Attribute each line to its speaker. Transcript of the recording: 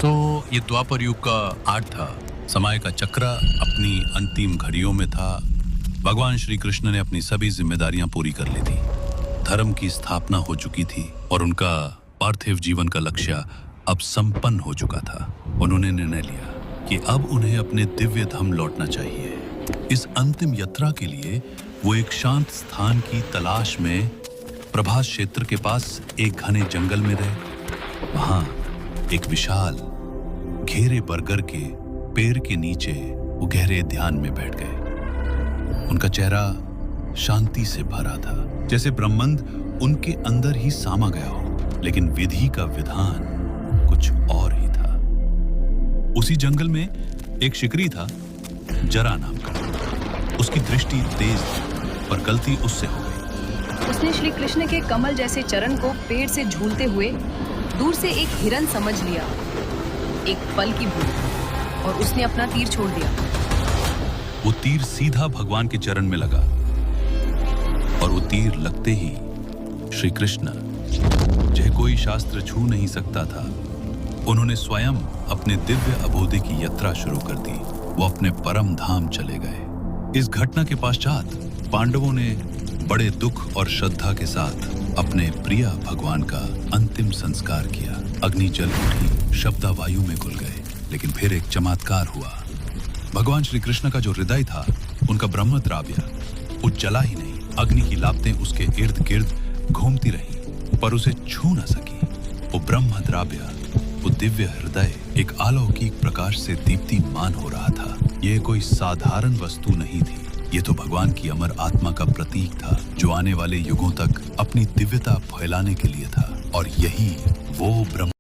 Speaker 1: तो ये द्वापर युग का आर्ट था। समय का चक्र अपनी अंतिम घड़ियों में था। भगवान श्री कृष्ण ने अपनी सभी जिम्मेदारियां पूरी कर ली थी। धर्म की स्थापना हो चुकी थी और उनका पार्थिव जीवन का लक्ष्य अब संपन्न हो चुका था। उन्होंने निर्णय लिया कि अब उन्हें अपने दिव्य धाम लौटना चाहिए। इस अंतिम यात्रा के लिए वो एक शांत स्थान की तलाश में प्रभास क्षेत्र के पास एक घने जंगल में रहे। वहां एक विशाल घेरे बरगद के पेड़ के नीचे वो गहरे ध्यान में बैठ गए। उनका चेहरा शांति से भरा था, जैसे ब्रह्मांड उनके अंदर ही सामा गया हो। लेकिन विधि का विधान कुछ और ही था। उसी जंगल में एक शिकारी था, जरा नाम का। उसकी दृष्टि तेज थी, पर गलती उससे हो गई।
Speaker 2: उसने श्री कृष्ण के कमल जैसे चरण को पेड़ से झूलते हुए दूर से एक हिरन समझ लिया, एक पल की भूल, और उसने अपना तीर छोड़ दिया।
Speaker 1: वो तीर सीधा भगवान के चरण में लगा और वो तीर लगते ही श्री कृष्ण, जिन्हें कोई शास्त्र छू नहीं सकता था, उन्होंने स्वयं अपने दिव्य अबोधि की यात्रा शुरू कर दी। वो अपने परम धाम चले गए। इस घटना के पश्चात पांडवों ने बड़े दुख और श्रद्धा के साथ अपने प्रिय भगवान का अंतिम संस्कार किया। अग्नि जल उठी, शब्द वायु में घुल गए। लेकिन फिर एक चमत्कार हुआ। भगवान श्री कृष्ण का जो हृदय था, उनका ब्रह्म द्राव्य, वो जला ही नहीं। अग्नि की लापतें उसके इर्द गिर्द घूमती रही, पर उसे छू न सकी। वो ब्रह्म द्राव्य, वो दिव्य हृदय एक अलौकिक प्रकाश से दीप्तिमान हो रहा था। ये कोई साधारण वस्तु नहीं थी। ये तो भगवान की अमर आत्मा का प्रतीक था, जो आने वाले युगों तक अपनी दिव्यता फैलाने के लिए था। और यही वो ब्रह्म